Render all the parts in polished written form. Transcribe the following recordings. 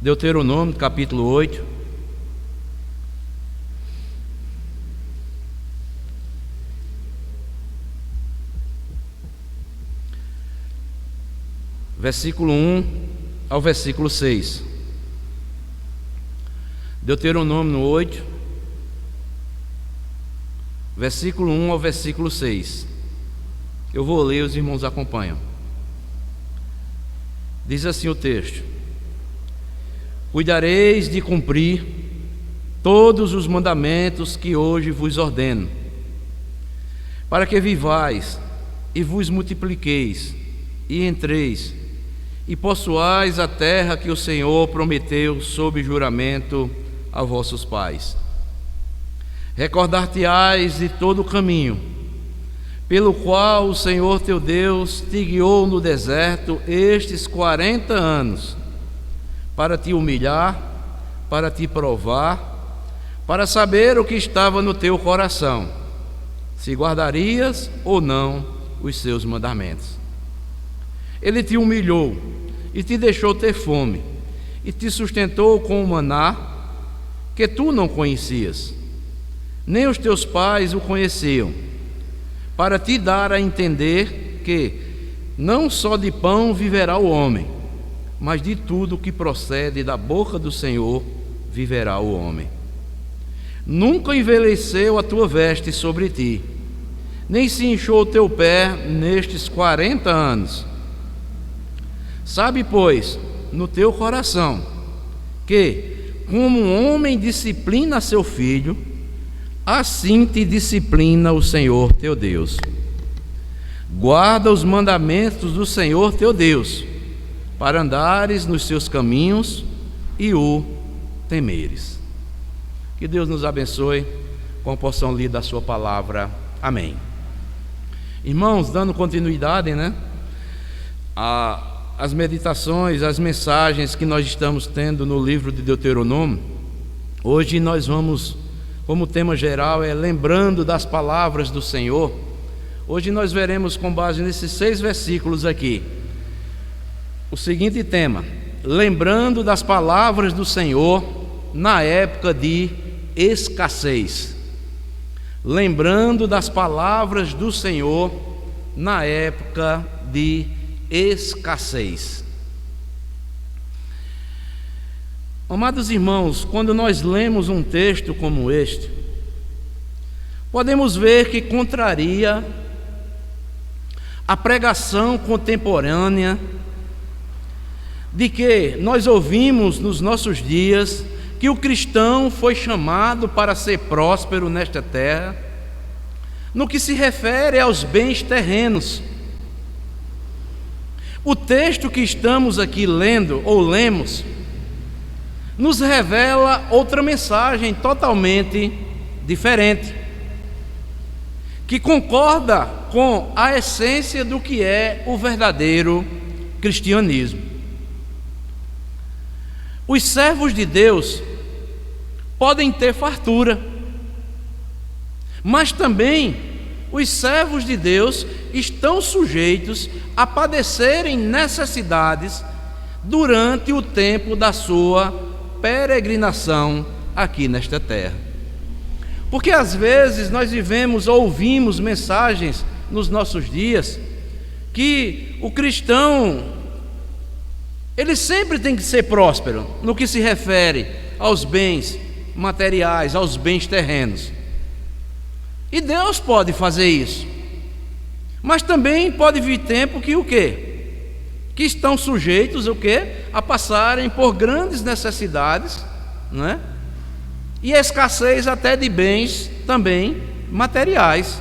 Deuteronômio, capítulo 8. Versículo 1 ao versículo 6. Deuteronômio 8, versículo 1 ao versículo 6. Eu vou ler, os irmãos acompanham. Diz assim o texto: Cuidareis de cumprir todos os mandamentos que hoje vos ordeno, para que vivais e vos multipliqueis e entreis e possuais a terra que o Senhor prometeu sob juramento a vossos pais. Recordar-te-ás de todo o caminho pelo qual o Senhor teu Deus te guiou no deserto estes 40 anos, para te humilhar, para te provar, para saber o que estava no teu coração, se guardarias ou não os seus mandamentos. Ele te humilhou e te deixou ter fome, e te sustentou com o maná que tu não conhecias, nem os teus pais o conheciam, para te dar a entender que não só de pão viverá o homem, mas de tudo que procede da boca do Senhor viverá o homem. Nunca envelheceu a tua veste sobre ti, nem se inchou o teu pé nestes 40 anos. Sabe, pois, no teu coração, que, como um homem disciplina seu filho, assim te disciplina o Senhor teu Deus. Guarda os mandamentos do Senhor teu Deus, para andares nos seus caminhos e o temeres. Que Deus nos abençoe com a porção lida da sua palavra. Amém. Irmãos, dando continuidade, as meditações, as mensagens que nós estamos tendo no livro de Deuteronômio, hoje nós vamos, como tema geral é lembrando das palavras do Senhor. Hoje nós veremos, com base nesses 6 versículos aqui, o seguinte tema: lembrando das palavras do Senhor na época de escassez. Lembrando das palavras do Senhor na época de escassez. Amados irmãos, quando nós lemos um texto como este, podemos ver que contraria a pregação contemporânea de que nós ouvimos nos nossos dias, que o cristão foi chamado para ser próspero nesta terra, no que se refere aos bens terrenos. O texto que estamos aqui lendo, ou lemos, nos revela outra mensagem totalmente diferente, que concorda com a essência do que é o verdadeiro cristianismo. Os servos de Deus podem ter fartura, mas também os servos de Deus estão sujeitos a padecerem necessidades durante o tempo da sua peregrinação aqui nesta terra. Porque às vezes nós ouvimos mensagens nos nossos dias que o cristão, ele sempre tem que ser próspero no que se refere aos bens materiais, aos bens terrenos. E Deus pode fazer isso, mas também pode vir tempo que que estão sujeitos a passarem por grandes necessidades, e a escassez até de bens também materiais,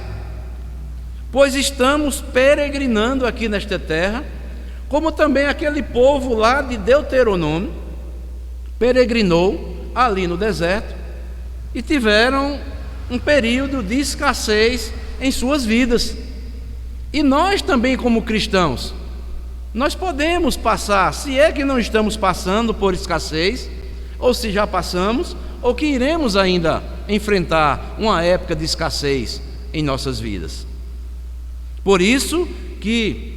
pois estamos peregrinando aqui nesta terra, como também aquele povo lá de Deuteronômio peregrinou ali no deserto e tiveram um período de escassez em suas vidas. E nós também, como cristãos, nós podemos passar, se é que não estamos passando por escassez, ou se já passamos, ou que iremos ainda enfrentar uma época de escassez em nossas vidas. Por isso que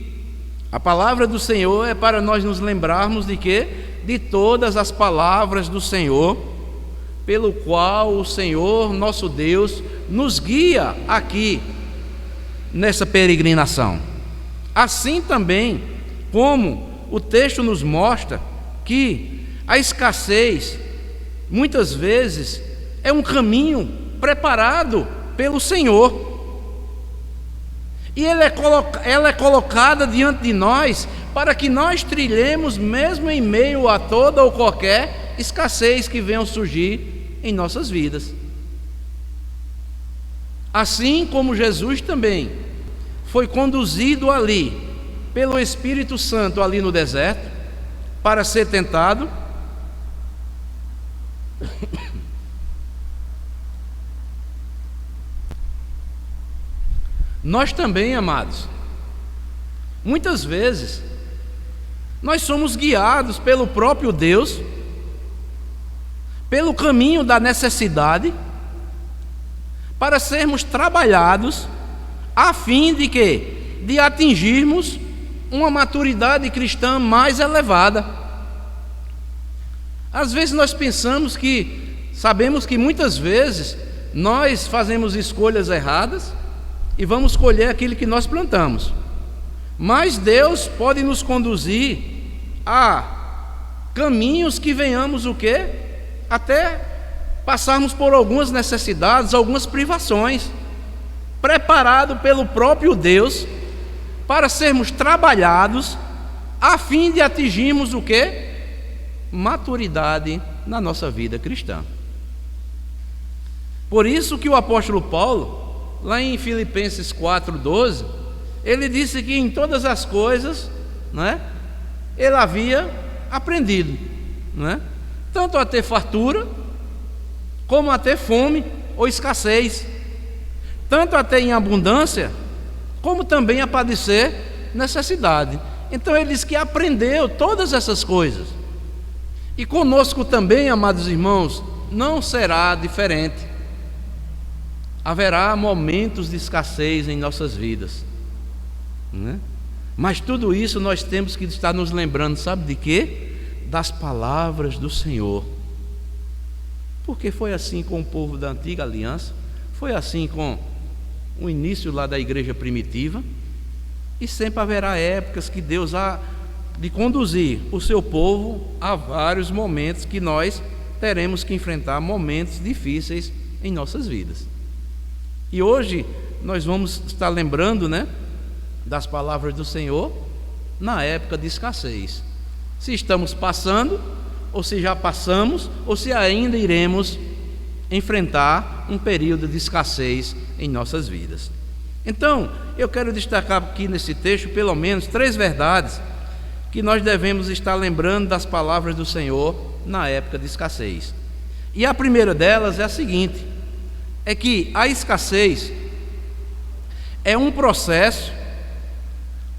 a palavra do Senhor é para nós nos lembrarmos de que De todas as palavras do Senhor, pelo qual o Senhor nosso Deus nos guia aqui nessa peregrinação. Assim também como o texto nos mostra que a escassez muitas vezes é um caminho preparado pelo Senhor, e ela é colocada diante de nós para que nós trilhemos mesmo em meio a toda ou qualquer escassez que venha surgir em nossas vidas. Assim como Jesus também foi conduzido ali pelo Espírito Santo ali no deserto para ser tentado, nós também, amados, muitas vezes nós somos guiados pelo próprio Deus, pelo caminho da necessidade, para sermos trabalhados a fim de quê? De atingirmos uma maturidade cristã mais elevada. Às vezes nós sabemos que muitas vezes nós fazemos escolhas erradas e vamos colher aquilo que nós plantamos. Mas Deus pode nos conduzir a caminhos que venhamos o quê? Até passarmos por algumas necessidades, algumas privações, preparado pelo próprio Deus para sermos trabalhados a fim de atingirmos o quê? Maturidade na nossa vida cristã. Por isso que o apóstolo Paulo, lá em Filipenses 4:12, ele disse que em todas as coisas, ele havia aprendido, tanto a ter fartura, como a ter fome ou escassez, tanto a ter em abundância, como também a padecer necessidade. Então ele diz que aprendeu todas essas coisas. E conosco também, amados irmãos, não será diferente. Haverá momentos de escassez em nossas vidas, mas tudo isso nós temos que estar nos lembrando, sabe de quê? Das palavras do Senhor. Porque foi assim com o povo da antiga aliança, foi assim com o início lá da igreja primitiva, e sempre haverá épocas que Deus há de conduzir o seu povo a vários momentos que nós teremos que enfrentar momentos difíceis em nossas vidas. E hoje nós vamos estar lembrando, das palavras do Senhor na época de escassez. Se estamos passando, ou se já passamos, ou se ainda iremos enfrentar um período de escassez em nossas vidas. Então, eu quero destacar aqui nesse texto pelo menos 3 verdades que nós devemos estar lembrando das palavras do Senhor na época de escassez. E a primeira delas é a seguinte: é que a escassez é um processo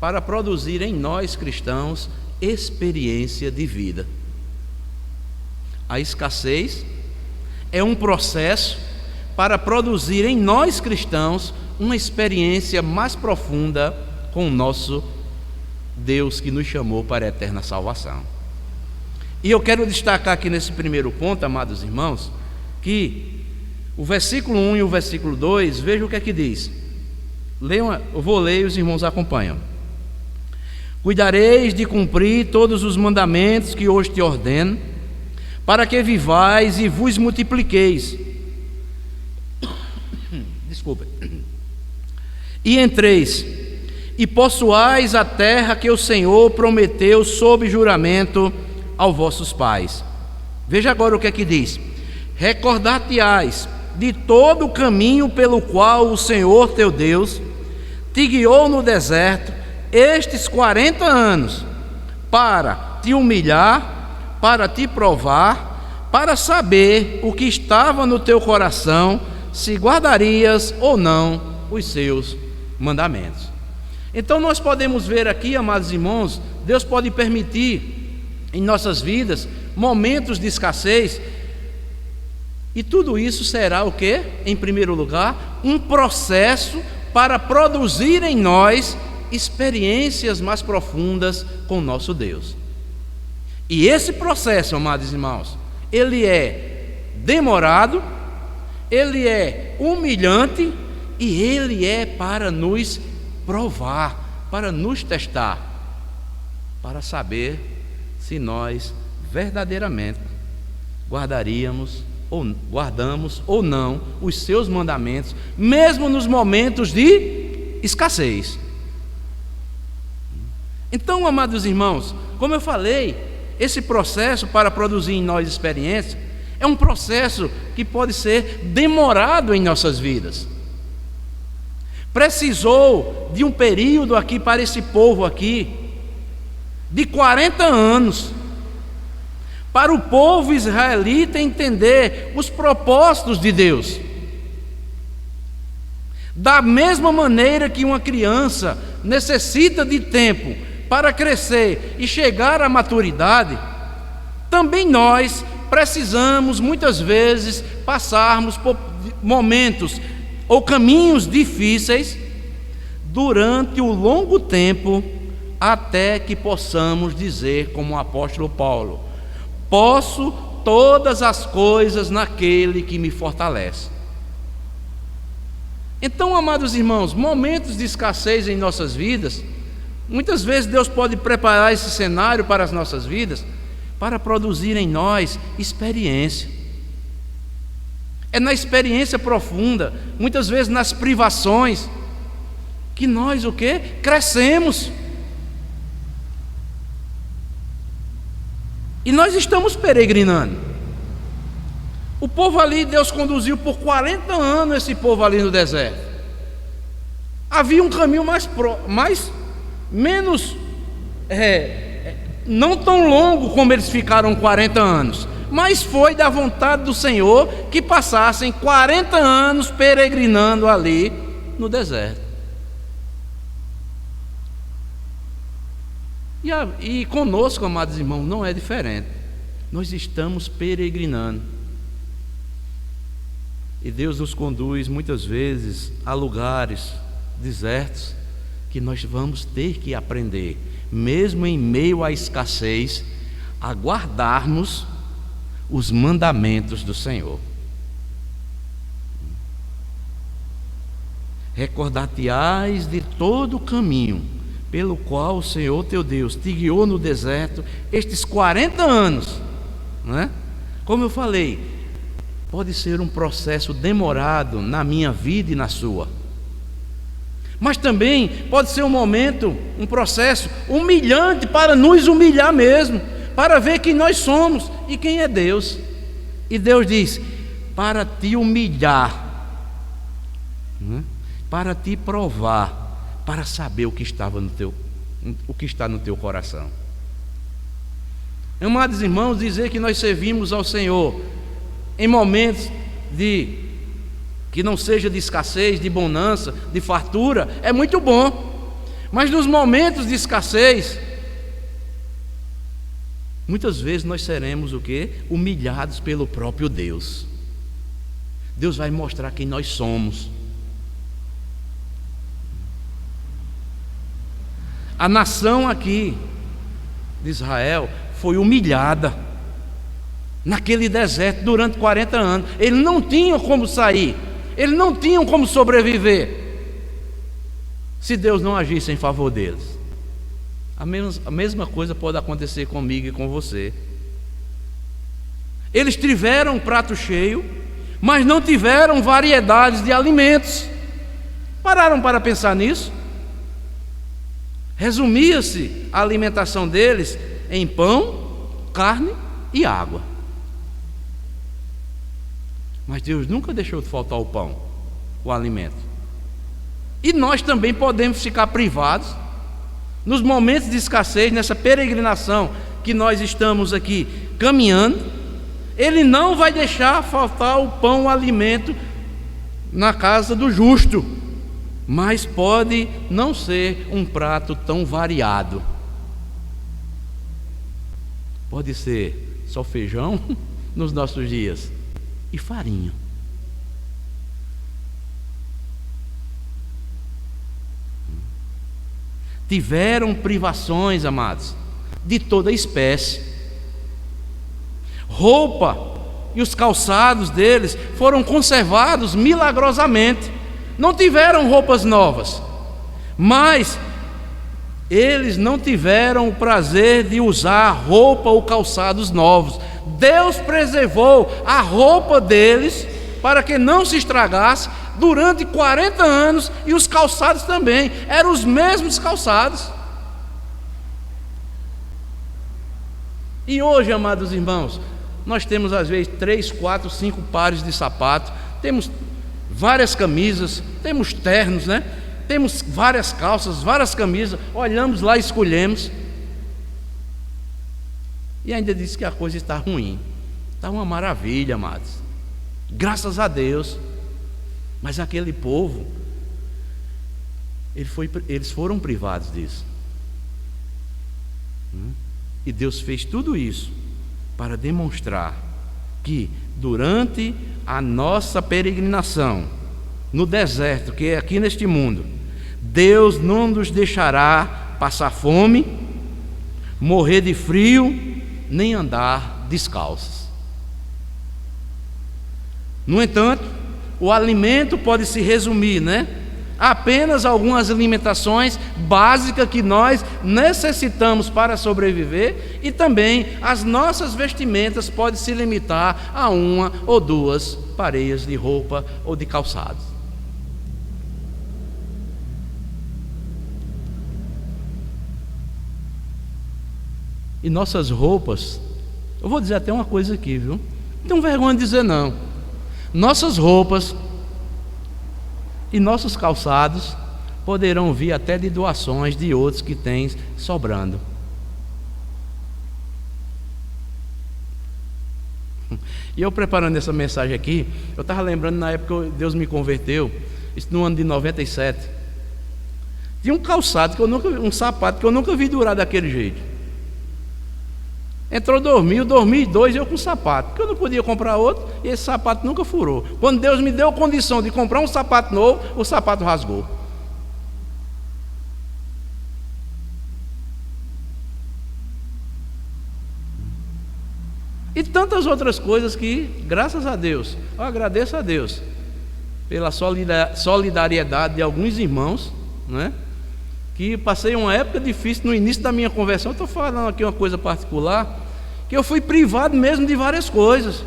para produzir em nós cristãos experiência de vida. A escassez é um processo para produzir em nós cristãos uma experiência mais profunda com o nosso Deus que nos chamou para a eterna salvação. E eu quero destacar aqui nesse primeiro ponto, amados irmãos, que o versículo 1 e o versículo 2, veja o que é que diz. Eu vou ler e os irmãos acompanham. Cuidareis de cumprir todos os mandamentos que hoje te ordeno, para que vivais e vos multipliqueis. Desculpa. E entreis e possuais a terra que o Senhor prometeu sob juramento aos vossos pais. Veja agora o que é que diz: recordar-te-ás de todo o caminho pelo qual o Senhor teu Deus te guiou no deserto estes 40 anos, para te humilhar, para te provar, para saber o que estava no teu coração, se guardarias ou não os seus mandamentos. Então nós podemos ver aqui, amados irmãos, Deus pode permitir em nossas vidas momentos de escassez, e tudo isso será o quê? Em primeiro lugar, um processo para produzir em nós experiências mais profundas com o nosso Deus. E esse processo, amados irmãos, ele é demorado, ele é humilhante e ele é para nos provar, para nos testar, para saber se nós verdadeiramente guardamos ou não os seus mandamentos, mesmo nos momentos de escassez. Então, amados irmãos, como eu falei, esse processo para produzir em nós experiência é um processo que pode ser demorado em nossas vidas. Precisou de um período aqui para esse povo aqui de 40 anos para o povo israelita entender os propósitos de Deus. Da mesma maneira que uma criança necessita de tempo para crescer e chegar à maturidade, também nós precisamos muitas vezes passarmos por momentos ou caminhos difíceis durante o longo tempo, até que possamos dizer, como o apóstolo Paulo: posso todas as coisas naquele que me fortalece. Então, amados irmãos, momentos de escassez em nossas vidas, muitas vezes Deus pode preparar esse cenário para as nossas vidas, para produzir em nós experiência. É na experiência profunda, muitas vezes nas privações, que nós o quê? Crescemos. E nós estamos peregrinando. O povo ali, Deus conduziu por 40 anos esse povo ali no deserto. Havia um caminho menos, não tão longo como eles ficaram 40 anos, mas foi da vontade do Senhor que passassem 40 anos peregrinando ali no deserto. E conosco, amados irmãos, não é diferente. Nós estamos peregrinando. E Deus nos conduz muitas vezes a lugares desertos que nós vamos ter que aprender, mesmo em meio à escassez, a guardarmos os mandamentos do Senhor. Recordar-te-ás de todo o caminho pelo qual o Senhor teu Deus te guiou no deserto estes 40 anos, não é? Como eu falei, pode ser um processo demorado na minha vida e na sua, mas também pode ser um momento, um processo humilhante para nos humilhar mesmo, para ver quem nós somos e quem é Deus. E Deus diz: para te humilhar, para te provar, para saber o que está no teu coração. Amados irmãos, dizer que nós servimos ao Senhor em momentos que não seja de escassez, de bonança, de fartura, é muito bom. Mas nos momentos de escassez, muitas vezes nós seremos o quê? Humilhados pelo próprio Deus. Deus vai mostrar quem nós somos. A nação aqui de Israel foi humilhada naquele deserto durante 40 anos. Eles não tinham como sair, eles não tinham como sobreviver se Deus não agisse em favor deles. A mesma coisa pode acontecer comigo e com você. Eles tiveram um prato cheio, mas não tiveram variedades de alimentos. Pararam para pensar nisso? Resumia-se a alimentação deles em pão, carne e água. Mas Deus nunca deixou de faltar o pão, o alimento. E nós também podemos ficar privados nos momentos de escassez, nessa peregrinação que nós estamos aqui caminhando. Ele não vai deixar faltar o pão, o alimento na casa do justo, mas pode não ser um prato tão variado. Pode ser só feijão nos nossos dias e farinha. Tiveram privações, amados, de toda espécie. roupa e os calçados deles foram conservados milagrosamente. Não tiveram roupas novas, mas eles não tiveram o prazer de usar roupa ou calçados novos. Deus preservou a roupa deles para que não se estragasse durante 40 anos, e os calçados também eram os mesmos calçados. E hoje, amados irmãos, nós temos às vezes 3, 4, 5 pares de sapatos, temos várias camisas, temos ternos, né? Temos várias calças, várias camisas, olhamos lá e escolhemos, e ainda diz que a coisa está ruim. Está uma maravilha, amados, graças a Deus. Mas aquele povo, eles foram privados disso. E Deus fez tudo isso para demonstrar que durante a nossa peregrinação no deserto, que é aqui neste mundo, Deus não nos deixará passar fome, morrer de frio, nem andar descalços. No entanto, o alimento pode se resumir, apenas algumas alimentações básicas que nós necessitamos para sobreviver, e também as nossas vestimentas podem se limitar a 1 ou 2 pareias de roupa ou de calçados. E nossas roupas, eu vou dizer até uma coisa aqui, viu? Não tenho vergonha de dizer não. Nossas roupas e nossos calçados poderão vir até de doações de outros que têm sobrando. E eu preparando essa mensagem aqui, eu estava lembrando na época que Deus me converteu, isso no ano de 97. Tinha um calçado um sapato que eu nunca vi durar daquele jeito. Entrou 2002, eu com sapato, porque eu não podia comprar outro, e esse sapato nunca furou. Quando Deus me deu a condição de comprar um sapato novo, o sapato rasgou. E tantas outras coisas que, graças a Deus, eu agradeço a Deus pela solidariedade de alguns irmãos, que passei uma época difícil no início da minha conversão. Eu estou falando aqui uma coisa particular, que eu fui privado mesmo de várias coisas.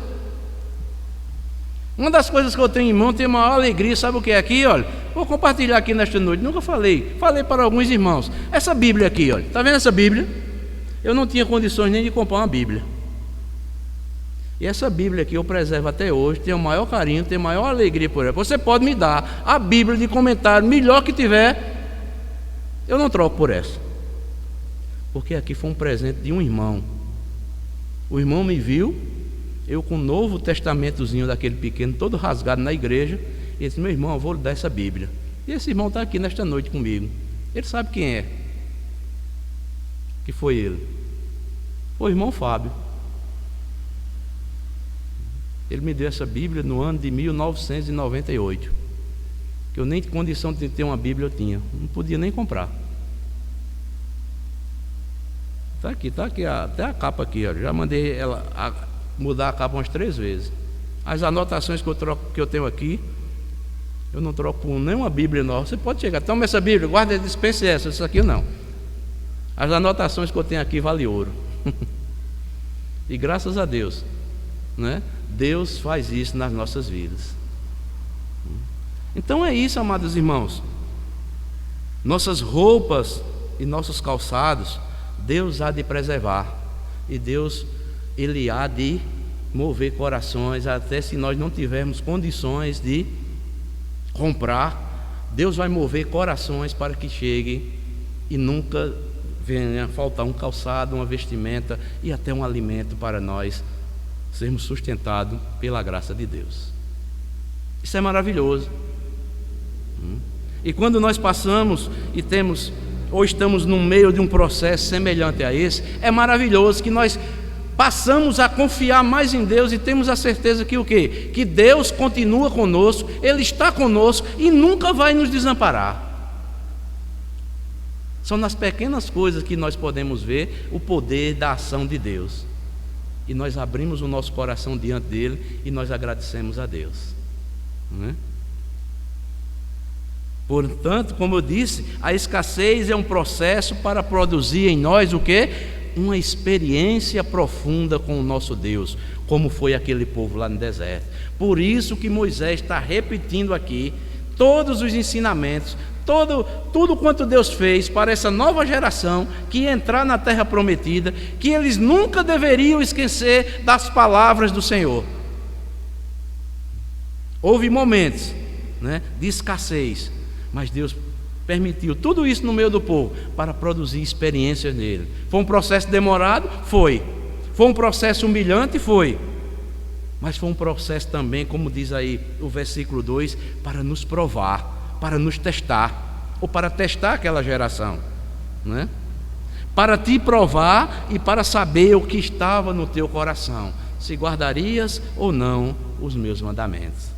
Uma das coisas que eu tenho em mão, tenho a maior alegria, sabe o que é aqui? Olha, vou compartilhar aqui nesta noite, nunca falei para alguns irmãos. Essa Bíblia aqui, olha, está vendo essa Bíblia? Eu não tinha condições nem de comprar uma Bíblia, e essa Bíblia aqui eu preservo até hoje, tenho o maior carinho, tenho a maior alegria por ela. Você pode me dar a Bíblia de comentário melhor que tiver, eu não troco por essa, porque aqui foi um presente de um irmão. O irmão me viu, eu com o Novo Testamentozinho daquele pequeno, todo rasgado na igreja, e disse: meu irmão, eu vou lhe dar essa Bíblia. E esse irmão está aqui nesta noite comigo. Ele sabe quem é, que foi ele. Foi o irmão Fábio. Ele me deu essa Bíblia no ano de 1998, que eu nem condição de ter uma Bíblia eu tinha, não podia nem comprar. Está aqui, até a capa aqui, ó. Já mandei ela mudar a capa umas 3 vezes. As anotações que eu tenho aqui, eu não troco por nenhuma Bíblia nova. Você pode chegar, toma essa Bíblia, guarda, dispense essa, isso aqui não. As anotações que eu tenho aqui vale ouro. E graças a Deus, Deus faz isso nas nossas vidas. Então é isso, amados irmãos. Nossas roupas e nossos calçados, Deus há de preservar. E Deus, Ele há de mover corações, até se nós não tivermos condições de comprar, Deus vai mover corações para que cheguem e nunca venha faltar um calçado, uma vestimenta e até um alimento para nós sermos sustentados pela graça de Deus. Isso é maravilhoso. E quando nós passamos e temos, ou estamos no meio de um processo semelhante a esse, é maravilhoso que nós passamos a confiar mais em Deus e temos a certeza que o quê? Que Deus continua conosco, Ele está conosco e nunca vai nos desamparar. São nas pequenas coisas que nós podemos ver o poder da ação de Deus. e nós abrimos o nosso coração diante dele e nós agradecemos a Deus, não é? Portanto, como eu disse, a escassez é um processo para produzir em nós o quê? Uma experiência profunda com o nosso Deus, como foi aquele povo lá no deserto. Por isso que Moisés está repetindo aqui todos os ensinamentos, tudo quanto Deus fez para essa nova geração que ia entrar na terra prometida, que eles nunca deveriam esquecer das palavras do Senhor. Houve momentos, né, de escassez, mas Deus permitiu tudo isso no meio do povo para produzir experiências nele. Foi um processo demorado? Foi. Foi um processo humilhante? Foi. Mas foi um processo também, como diz aí o versículo 2, para nos provar, para nos testar, ou para testar aquela geração, né? Para te provar e para saber o que estava no teu coração, se guardarias ou não os meus mandamentos.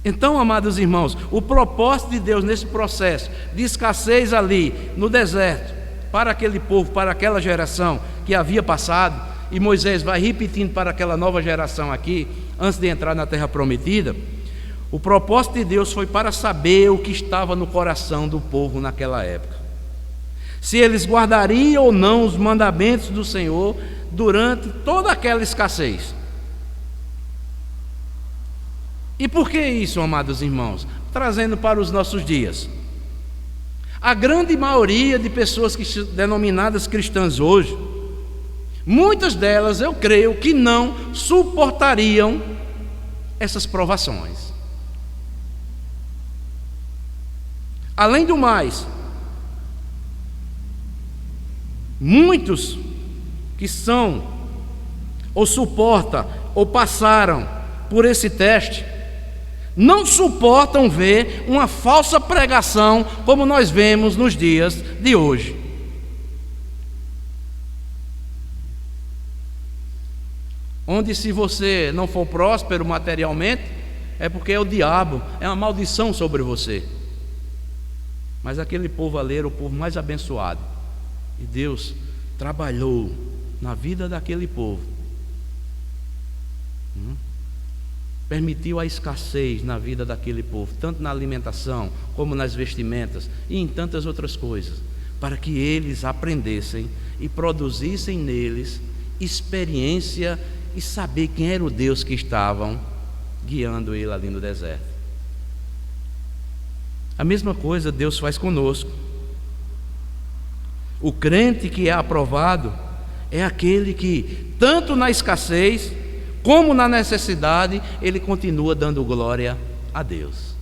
Então, amados irmãos, o propósito de Deus nesse processo de escassez ali no deserto, para aquele povo, para aquela geração que havia passado, e Moisés vai repetindo para aquela nova geração aqui, antes de entrar na terra prometida, o propósito de Deus foi para saber o que estava no coração do povo naquela época, se eles guardariam ou não os mandamentos do Senhor durante toda aquela escassez. E por que isso, amados irmãos? Trazendo para os nossos dias, a grande maioria de pessoas denominadas cristãs hoje, muitas delas eu creio que não suportariam essas provações. Além do mais, muitos que são, ou suportam, ou passaram por esse teste, não suportam ver uma falsa pregação como nós vemos nos dias de hoje. Onde, se você não for próspero materialmente, é porque é o diabo, é uma maldição sobre você. Mas aquele povo ali era o povo mais abençoado, e Deus trabalhou na vida daquele povo, permitiu a escassez na vida daquele povo, tanto na alimentação como nas vestimentas e em tantas outras coisas, para que eles aprendessem e produzissem neles experiência e saber quem era o Deus que estavam guiando ele ali no deserto. A mesma coisa Deus faz conosco. O crente que é aprovado é aquele que, tanto na escassez como na necessidade, ele continua dando glória a Deus.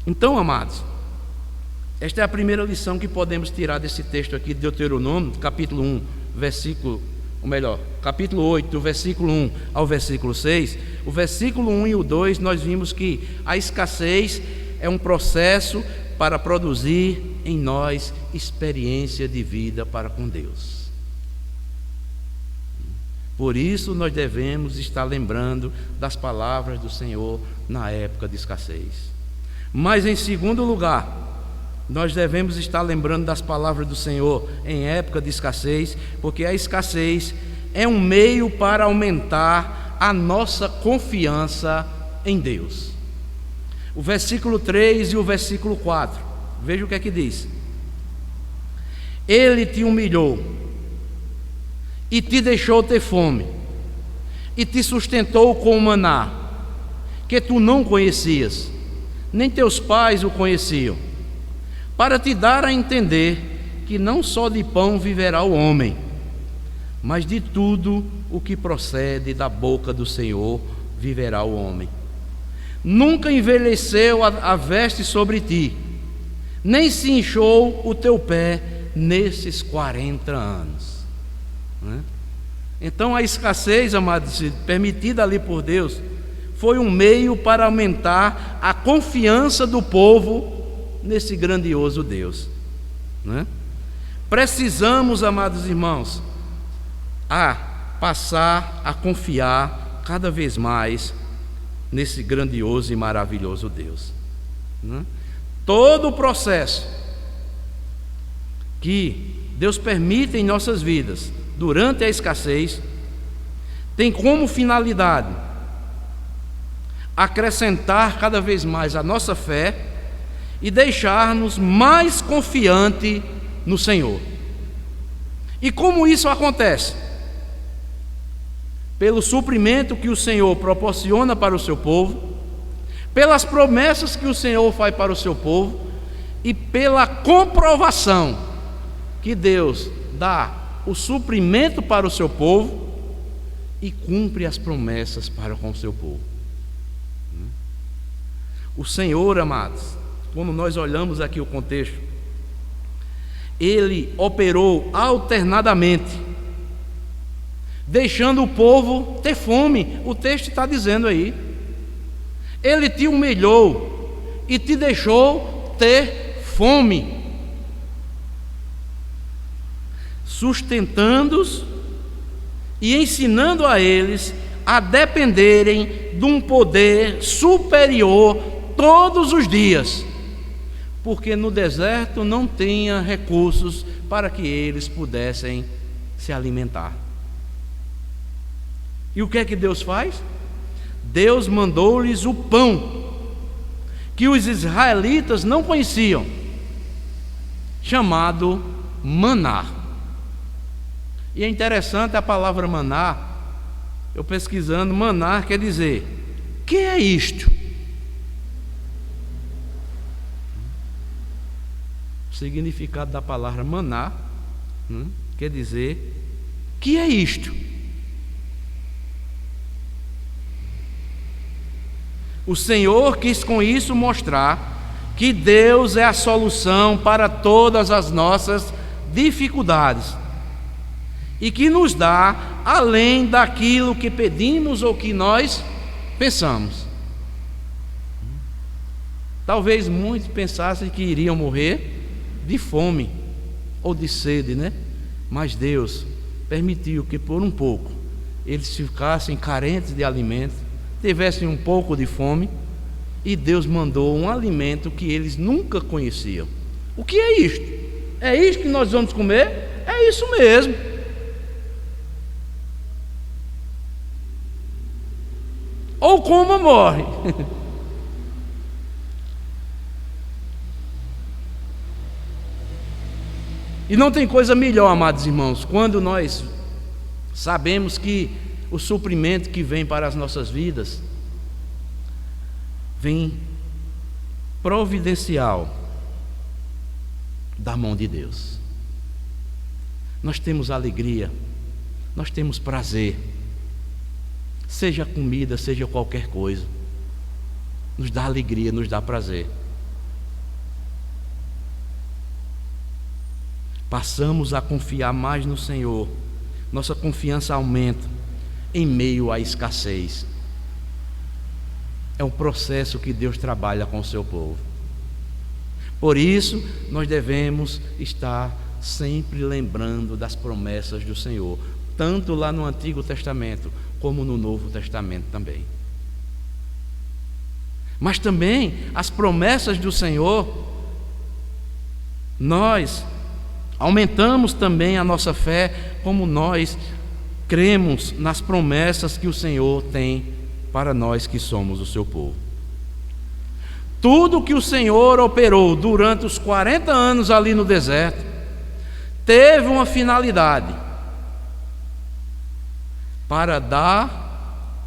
Então, amados, esta é a primeira lição que podemos tirar desse texto aqui de Deuteronômio, capítulo 1, capítulo 8, do versículo 1 ao versículo 6. O versículo 1 e o 2, nós vimos que a escassez é um processo para produzir em nós experiência de vida para com Deus. Por isso nós devemos estar lembrando das palavras do Senhor na época de escassez. Mas em segundo lugar, nós devemos estar lembrando das palavras do Senhor em época de escassez, porque a escassez é um meio para aumentar a nossa confiança em Deus. O versículo 3 e o versículo 4, veja o que é que diz: Ele te humilhou e te deixou ter fome, e te sustentou com o maná, que tu não conhecias, nem teus pais o conheciam, para te dar a entender que não só de pão viverá o homem, mas de tudo o que procede da boca do Senhor viverá o homem. Nunca envelheceu a veste sobre ti, nem se inchou o teu pé nesses 40 anos. Então a escassez, amados, permitida ali por Deus, foi um meio para aumentar a confiança do povo nesse grandioso Deus, Precisamos, amados irmãos, passar a confiar cada vez mais nesse grandioso e maravilhoso Deus. Todo o processo que Deus permite em nossas vidas, durante a escassez, tem como finalidade acrescentar cada vez mais a nossa fé e deixar-nos mais confiante no Senhor. E como isso acontece? Pelo suprimento que o Senhor proporciona para o seu povo, pelas promessas que o Senhor faz para o seu povo e pela comprovação que Deus dá o suprimento para o seu povo e cumpre as promessas para com o seu povo. O Senhor, amados, quando nós olhamos aqui o contexto, Ele operou alternadamente, deixando o povo ter fome. O texto está dizendo aí. Ele te humilhou e te deixou ter fome, sustentando-os e ensinando a eles a dependerem de um poder superior todos os dias, porque no deserto não tinha recursos para que eles pudessem se alimentar. E o que é que Deus faz? Deus mandou-lhes o pão que os israelitas não conheciam, chamado maná. E é interessante a palavra maná. Eu pesquisando, maná quer dizer: que é isto? O significado da palavra maná quer dizer: que é isto? O Senhor quis com isso mostrar que Deus é a solução para todas as nossas dificuldades e que nos dá além daquilo que pedimos ou que nós pensamos. Talvez muitos pensassem que iriam morrer de fome ou de sede, né? Mas Deus permitiu que por um pouco eles ficassem carentes de alimento, tivessem um pouco de fome, e Deus mandou um alimento que eles nunca conheciam. O que é isto? É isto que nós vamos comer? É isso mesmo. Ou coma ou morre. E não tem coisa melhor, amados irmãos, quando nós sabemos que o suprimento que vem para as nossas vidas vem providencial da mão de Deus. Nós temos alegria, nós temos prazer, seja comida, seja qualquer coisa, nos dá alegria, nos dá prazer. Passamos a confiar mais no Senhor, nossa confiança aumenta em meio à escassez. É um processo que Deus trabalha com o seu povo. Por isso, nós devemos estar sempre lembrando das promessas do Senhor, tanto lá no Antigo Testamento, como no Novo Testamento também. Mas também, as promessas do Senhor, nós aumentamos também a nossa fé, como nós cremos nas promessas que o Senhor tem para nós que somos o seu povo. Tudo que o Senhor operou durante os 40 anos ali no deserto teve uma finalidade: para dar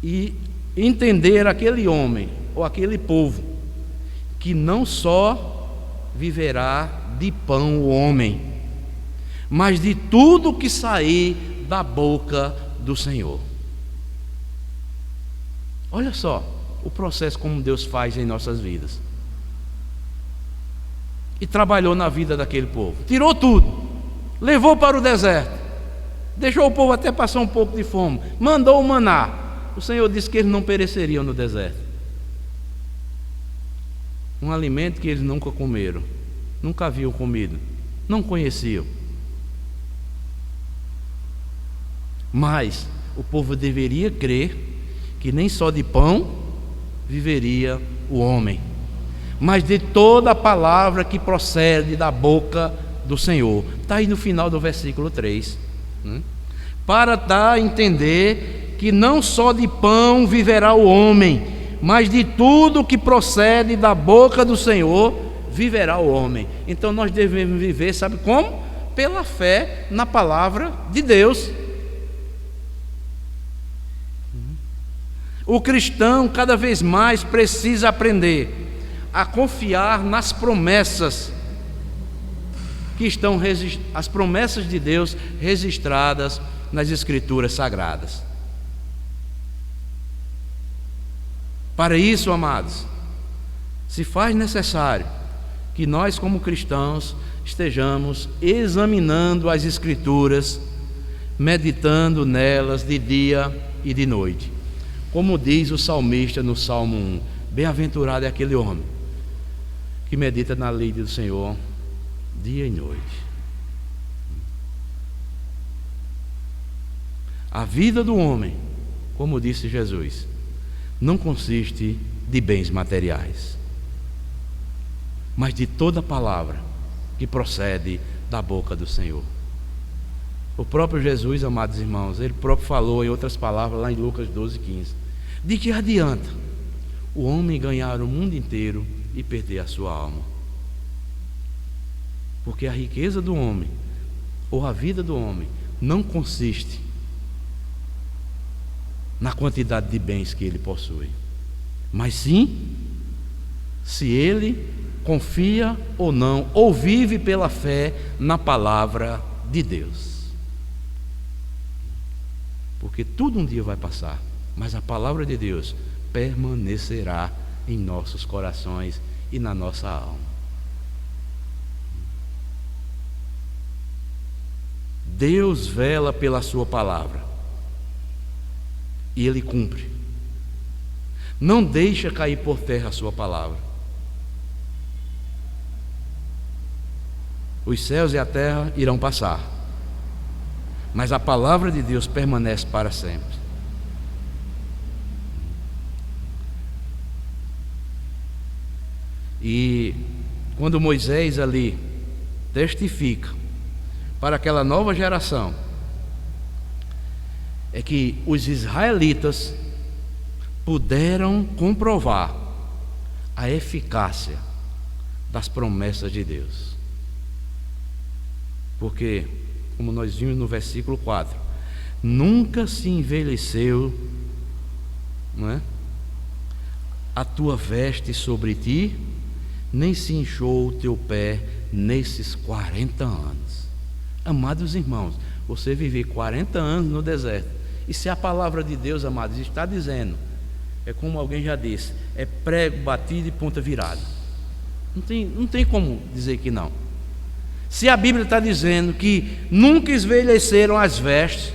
e entender aquele homem ou aquele povo que não só viverá de pão o homem, mas de tudo que sair da boca do Senhor. Olha só o processo como Deus faz em nossas vidas. E trabalhou na vida daquele povo, tirou tudo, levou para o deserto, deixou o povo até passar um pouco de fome, mandou o maná. O Senhor disse que eles não pereceriam no deserto. Um alimento que eles nunca comeram, nunca haviam comido, não conheciam. Mas o povo deveria crer que nem só de pão viveria o homem, mas de toda a palavra que procede da boca do Senhor. Está aí no final do versículo 3. Para dar a entender que não só de pão viverá o homem, mas de tudo que procede da boca do Senhor viverá o homem. Então nós devemos viver, sabe como? Pela fé na palavra de Deus. O cristão cada vez mais precisa aprender a confiar nas promessas que estão as promessas de Deus registradas nas Escrituras Sagradas. Para isso, amados, se faz necessário que nós, como cristãos, estejamos examinando as Escrituras, meditando nelas de dia e de noite. Como diz o salmista no Salmo 1: bem-aventurado é aquele homem que medita na lei do Senhor dia e noite. A vida do homem, como disse Jesus, não consiste de bens materiais, mas de toda palavra que procede da boca do Senhor. O próprio Jesus, amados irmãos, ele próprio falou em outras palavras lá em Lucas 12:15: de que adianta o homem ganhar o mundo inteiro e perder a sua alma? Porque a riqueza do homem, ou a vida do homem, não consiste na quantidade de bens que ele possui, mas sim se ele confia ou não, ou vive pela fé na palavra de Deus. Porque tudo um dia vai passar, mas a palavra de Deus permanecerá em nossos corações e na nossa alma. Deus vela pela sua palavra e Ele cumpre. Não deixa cair por terra a sua palavra. Os céus e a terra irão passar, mas a palavra de Deus permanece para sempre. E quando Moisés ali testifica para aquela nova geração, é que os israelitas puderam comprovar a eficácia das promessas de Deus. Porque, como nós vimos no versículo 4, nunca se envelheceu, não é, a tua veste sobre ti, nem se inchou o teu pé nesses 40 anos. Amados irmãos, você viver 40 anos no deserto, e se a palavra de Deus, amados, está dizendo, é como alguém já disse, é prego batido e ponta virada. Não tem como dizer que não. Se a Bíblia está dizendo que nunca envelheceram as vestes,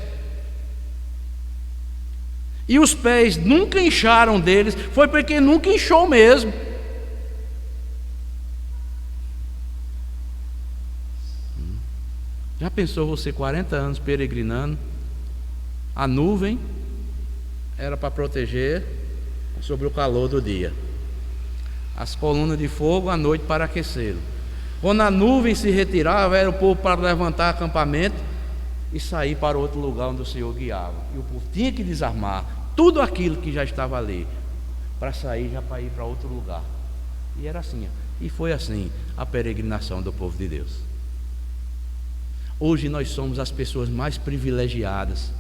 e os pés nunca incharam deles, foi porque nunca inchou mesmo. Já pensou você 40 anos peregrinando? A nuvem era para proteger sobre o calor do dia, as colunas de fogo à noite para aquecê-lo. Quando a nuvem se retirava, era o povo para levantar acampamento e sair para outro lugar onde o Senhor guiava. E o povo tinha que desarmar tudo aquilo que já estava ali, para sair já para ir para outro lugar. E era assim, e foi assim a peregrinação do povo de Deus. Hoje nós somos as pessoas mais privilegiadas.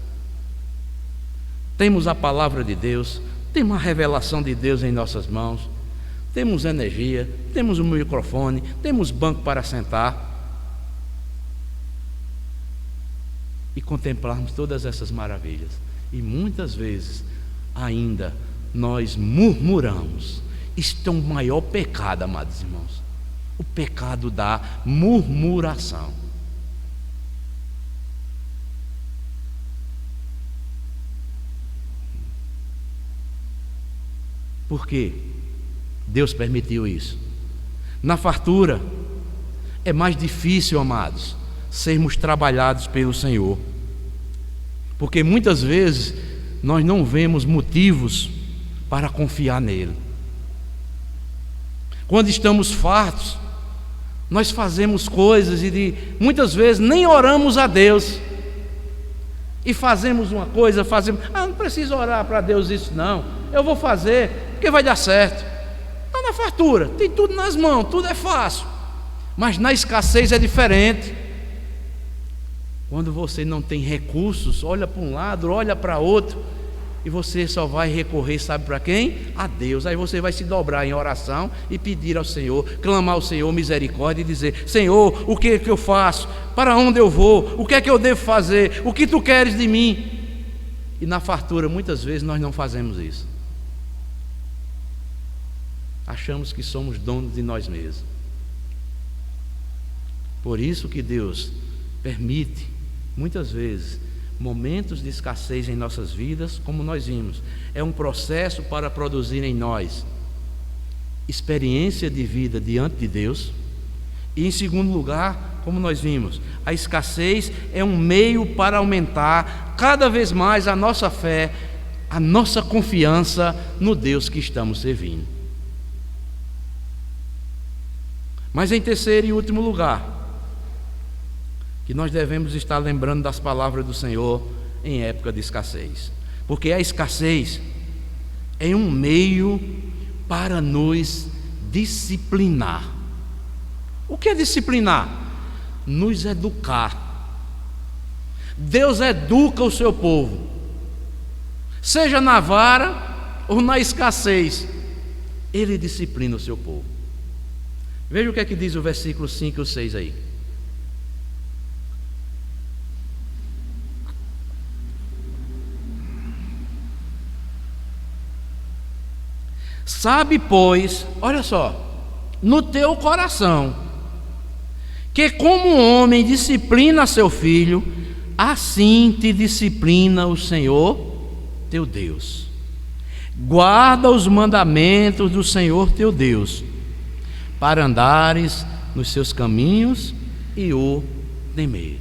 Temos a palavra de Deus, temos a revelação de Deus em nossas mãos, temos energia, temos um microfone, temos banco para sentar e contemplarmos todas essas maravilhas. E muitas vezes ainda nós murmuramos. Isto é um maior pecado, amados irmãos, o pecado da murmuração. Por quê? Deus permitiu isso. Na fartura é mais difícil, amados, sermos trabalhados pelo Senhor, porque muitas vezes nós não vemos motivos para confiar nele. Quando estamos fartos, Nós fazemos coisas e muitas vezes nem oramos a Deus. E fazemos uma coisa, não preciso orar para Deus isso não. Eu vou fazer, porque vai dar certo. Está na fartura, tem tudo nas mãos, tudo é fácil. Mas na escassez é diferente. Quando você não tem recursos, olha para um lado, olha para outro, e você só vai recorrer, sabe para quem? A Deus. Aí você vai se dobrar em oração e pedir ao Senhor, clamar ao Senhor misericórdia e dizer: Senhor, o que é que eu faço? Para onde eu vou? O que é que eu devo fazer? O que tu queres de mim? E na fartura muitas vezes nós não fazemos isso. Achamos que somos donos de nós mesmos. Por isso que Deus permite muitas vezes momentos de escassez em nossas vidas, como nós vimos. É um processo para produzir em nós experiência de vida diante de Deus. E em segundo lugar, como nós vimos, a escassez é um meio para aumentar cada vez mais a nossa fé, a nossa confiança no Deus que estamos servindo. Mas em terceiro e último lugar, que nós devemos estar lembrando das palavras do Senhor em época de escassez, porque a escassez é um meio para nos disciplinar. O que é disciplinar? Nos educar. Deus educa o seu povo, seja na vara ou na escassez, Ele disciplina o seu povo. Veja o que é que diz o versículo 5 e 6 aí. Sabe, pois, olha só, no teu coração, que como um homem disciplina seu filho, assim te disciplina o Senhor teu Deus. Guarda os mandamentos do Senhor teu Deus, para andares nos seus caminhos e o temeres.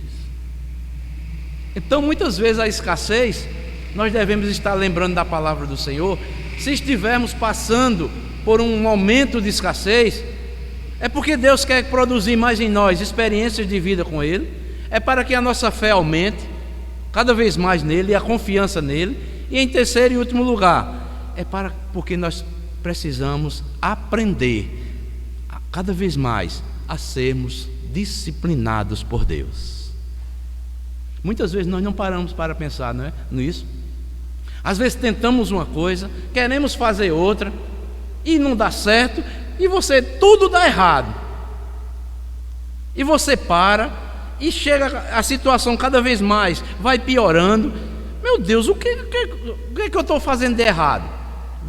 Então, muitas vezes a escassez, nós devemos estar lembrando da palavra do Senhor. Se estivermos passando por um momento de escassez, é porque Deus quer produzir mais em nós experiências de vida com Ele, é para que a nossa fé aumente cada vez mais nele e a confiança nele. E em terceiro e último lugar, porque nós precisamos aprender cada vez mais a sermos disciplinados por Deus. Muitas vezes nós não paramos para pensar, não é, nisso. Às vezes tentamos uma coisa, queremos fazer outra, e não dá certo, e tudo dá errado. E você para, e chega a situação cada vez mais, vai piorando. Meu Deus, o que eu estou fazendo de errado?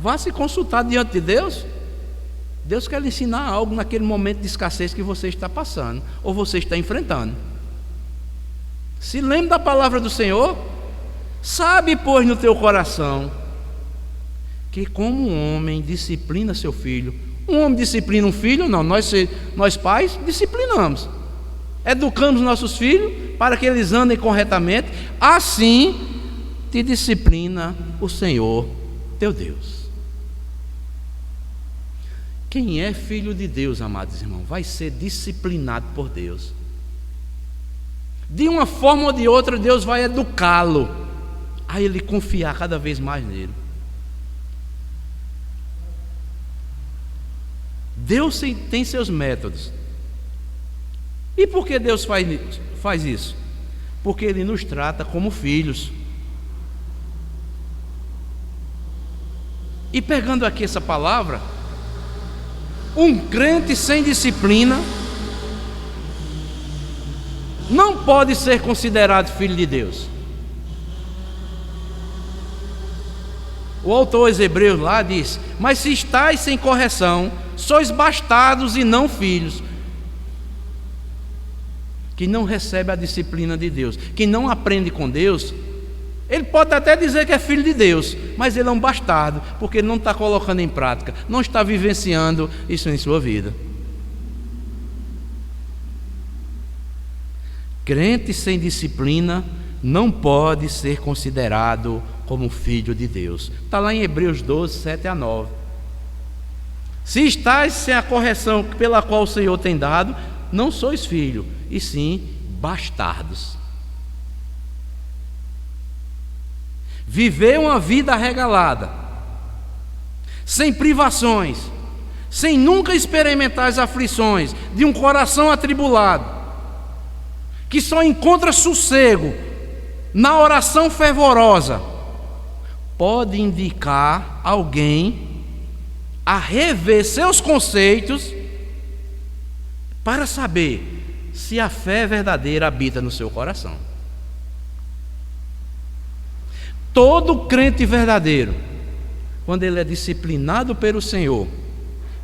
Vá se consultar diante de Deus. Deus quer lhe ensinar algo naquele momento de escassez que você está passando, ou você está enfrentando. Se lembre da palavra do Senhor. Sabe, pois, no teu coração, que como um homem disciplina seu filho. Um homem disciplina um filho? Não, nós pais disciplinamos, educamos nossos filhos para que eles andem corretamente. Assim te disciplina o Senhor teu Deus. Quem é filho de Deus, amados irmãos, vai ser disciplinado por Deus. De uma forma ou de outra, Deus vai educá-lo a ele confiar cada vez mais nele. Deus tem seus métodos. E por que Deus faz isso? Porque Ele nos trata como filhos. E pegando aqui essa palavra, um crente sem disciplina não pode ser considerado filho de Deus. O autor aos Hebreus lá diz: mas se estáis sem correção, sois bastardos e não filhos. Quem não recebe a disciplina de Deus, quem não aprende com Deus, ele pode até dizer que é filho de Deus, mas ele é um bastardo, porque ele não está colocando em prática, não está vivenciando isso em sua vida. Crente sem disciplina não pode ser considerado como filho de Deus. Está lá em Hebreus 12, 7 a 9. Se estáis sem a correção pela qual o Senhor tem dado, não sois filho, e sim bastardos. Viver uma vida arregalada, sem privações, sem nunca experimentar as aflições de um coração atribulado, que só encontra sossego na oração fervorosa, pode indicar alguém a rever seus conceitos para saber se a fé verdadeira habita no seu coração. Todo crente verdadeiro, quando ele é disciplinado pelo Senhor,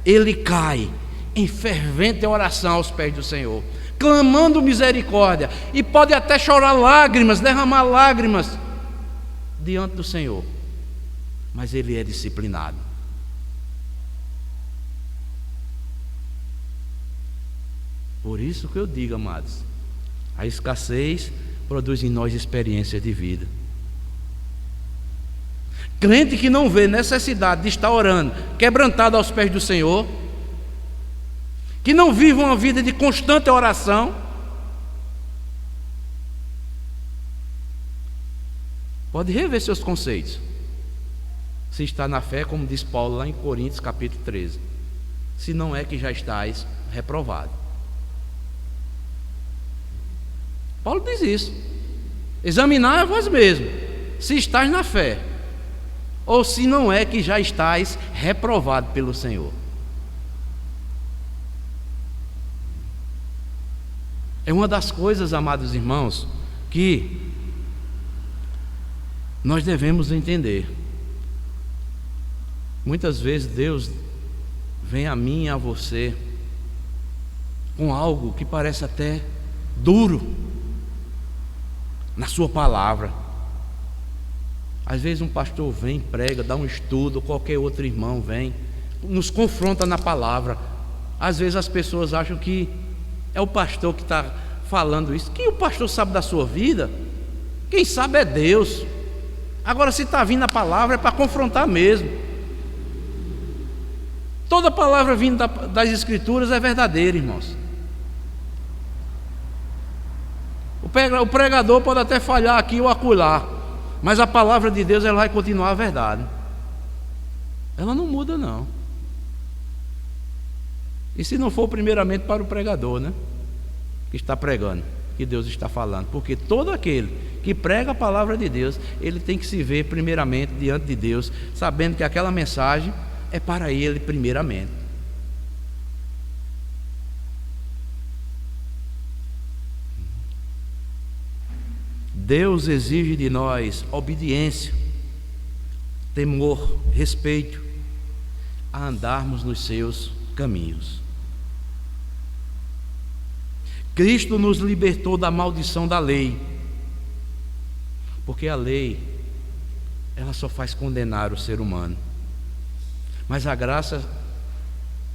ele cai em fervente oração aos pés do Senhor, clamando misericórdia, e pode até chorar lágrimas, derramar lágrimas diante do Senhor, mas ele é disciplinado. Por isso que eu digo, amados, a escassez produz em nós experiências de vida. Crente que não vê necessidade de estar orando, quebrantado aos pés do Senhor, que não vive uma vida de constante oração, pode rever seus conceitos, se está na fé, como diz Paulo lá em Coríntios capítulo 13, se não é que já estáis reprovado. Paulo diz isso: examinai a vós mesmo, se estáis na fé, ou se não é que já estáis reprovado pelo Senhor. É uma das coisas, amados irmãos, que nós devemos entender. Muitas vezes Deus vem a mim e a você com algo que parece até duro na sua palavra. Às vezes um pastor vem, prega, dá um estudo, ou qualquer outro irmão vem, nos confronta na palavra. Às vezes as pessoas acham que é o pastor que está falando isso. Que o pastor sabe da sua vida? Quem sabe é Deus. Agora, se está vindo a palavra, é para confrontar mesmo. Toda palavra vinda das Escrituras é verdadeira, irmãos. O pregador pode até falhar aqui ou acolá, mas a palavra de Deus, ela vai continuar a verdade. Ela não muda, não. E se não for primeiramente para o pregador, né, que está pregando, que Deus está falando, porque todo aquele que prega a palavra de Deus, ele tem que se ver primeiramente diante de Deus, sabendo que aquela mensagem é para ele primeiramente. Deus exige de nós obediência, temor, respeito, a andarmos nos seus caminhos. Cristo nos libertou da maldição da lei, porque a lei, ela só faz condenar o ser humano, mas a graça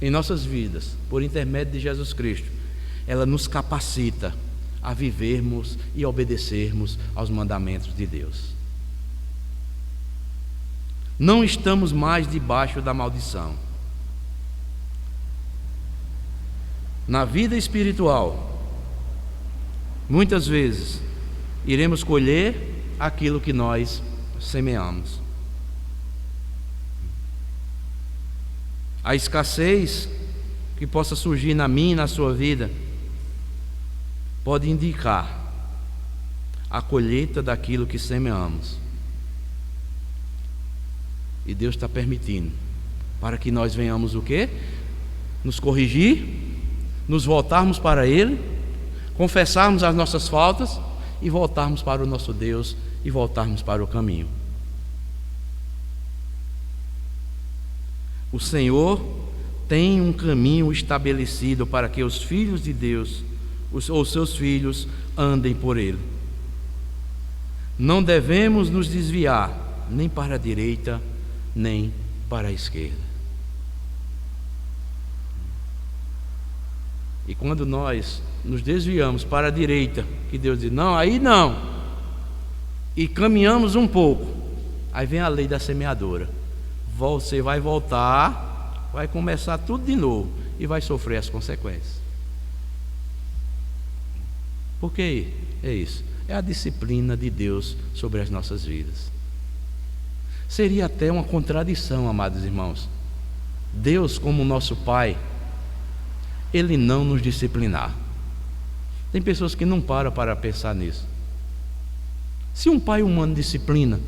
em nossas vidas, por intermédio de Jesus Cristo, ela nos capacita a vivermos e obedecermos aos mandamentos de Deus. Não estamos mais debaixo da maldição. Na vida espiritual, muitas vezes iremos colher aquilo que nós semeamos. A escassez que possa surgir na minha e na sua vida pode indicar a colheita daquilo que semeamos. E Deus está permitindo para que nós venhamos o quê? Nos corrigir, nos voltarmos para Ele, confessarmos as nossas faltas e voltarmos para o nosso Deus e voltarmos para o caminho. O Senhor tem um caminho estabelecido para que os filhos de Deus, ou seus filhos, andem por ele. Não devemos nos desviar nem para a direita nem para a esquerda. E quando nós nos desviamos para a direita, que Deus diz, não, aí não, e caminhamos um pouco, aí vem a lei da semeadora. Você vai voltar, vai começar tudo de novo e vai sofrer as consequências. Porque é isso, é a disciplina de Deus sobre as nossas vidas. Seria até uma contradição, amados irmãos, Deus, como nosso Pai, Ele não nos disciplinar. Tem pessoas que não param para pensar nisso. Se um pai humano disciplina,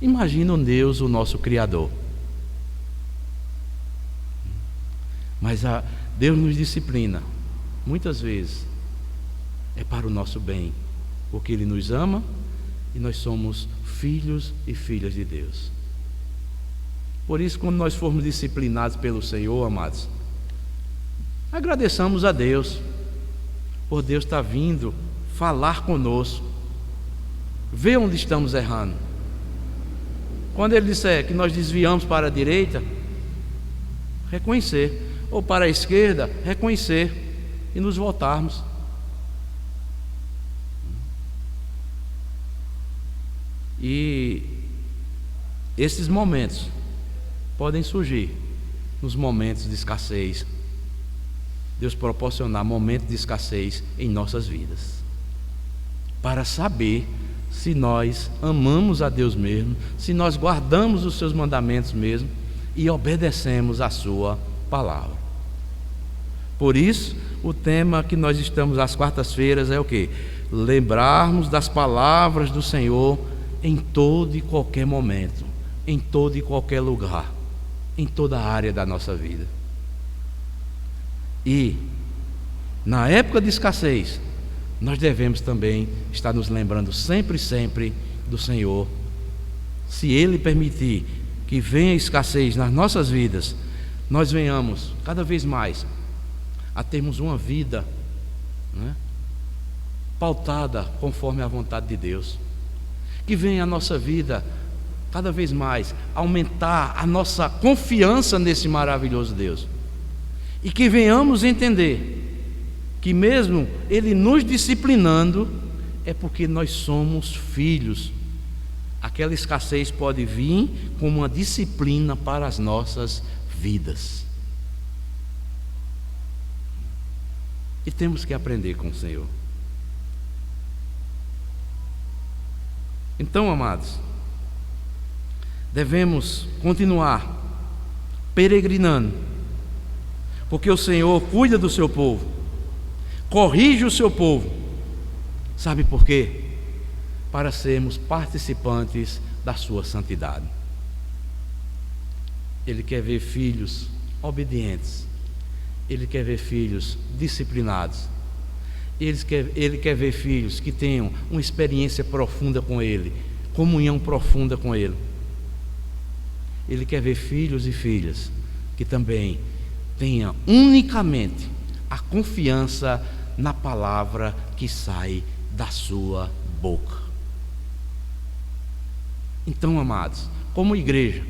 imagina um Deus, o nosso Criador. Mas Deus nos disciplina, muitas vezes, é para o nosso bem, porque Ele nos ama e nós somos filhos e filhas de Deus. Por isso, quando nós formos disciplinados pelo Senhor, amados, agradeçamos a Deus, por Deus estar vindo falar conosco, ver onde estamos errando. Quando Ele disser que nós desviamos para a direita, reconhecer, ou para a esquerda, reconhecer e nos voltarmos. E esses momentos podem surgir nos momentos de escassez. Deus proporcionar momentos de escassez em nossas vidas, para saber se nós amamos a Deus mesmo, se nós guardamos os seus mandamentos mesmo e obedecemos a sua palavra. Por isso, o tema que nós estamos às quartas-feiras é o quê? Lembrarmos das palavras do Senhor em todo e qualquer momento, em todo e qualquer lugar, em toda a área da nossa vida. E na época de escassez, nós devemos também estar nos lembrando sempre do Senhor. Se Ele permitir que venha escassez nas nossas vidas, nós venhamos cada vez mais a termos uma vida, né, pautada conforme a vontade de Deus. Que venha a nossa vida cada vez mais aumentar a nossa confiança nesse maravilhoso Deus. E que venhamos entender que mesmo Ele nos disciplinando, é porque nós somos filhos. Aquela escassez pode vir como uma disciplina para as nossas vidas. E temos que aprender com o Senhor. Então, amados, devemos continuar peregrinando, porque o Senhor cuida do seu povo, corrige o seu povo. Sabe por quê? Para sermos participantes da sua santidade. Ele quer ver filhos obedientes, Ele quer ver filhos disciplinados, Ele quer ver filhos que tenham uma experiência profunda com Ele, comunhão profunda com Ele. Ele quer ver filhos e filhas que também tenham unicamente a confiança na palavra que sai da sua boca. Então, amados, como igreja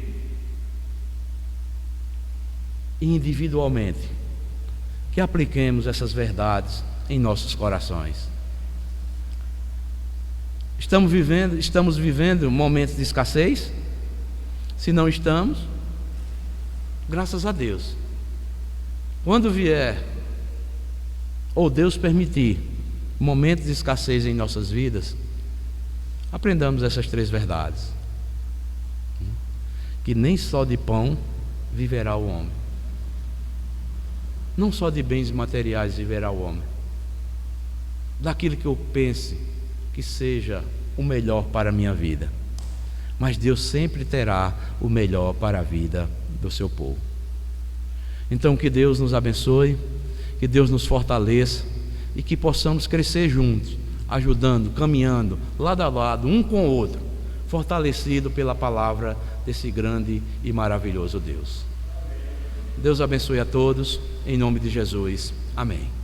e individualmente, que apliquemos essas verdades em nossos corações. Estamos vivendo momentos de escassez? Se não estamos, graças a Deus. Quando vier, ou Deus permitir, momentos de escassez em nossas vidas, aprendamos essas três verdades: que nem só de pão viverá o homem, não só de bens materiais viverá o homem, daquilo que eu pense que seja o melhor para a minha vida, mas Deus sempre terá o melhor para a vida do seu povo. Então, que Deus nos abençoe, que Deus nos fortaleça e que possamos crescer juntos, ajudando, caminhando lado a lado, um com o outro, fortalecido pela palavra desse grande e maravilhoso Deus. Deus abençoe a todos, em nome de Jesus. Amém.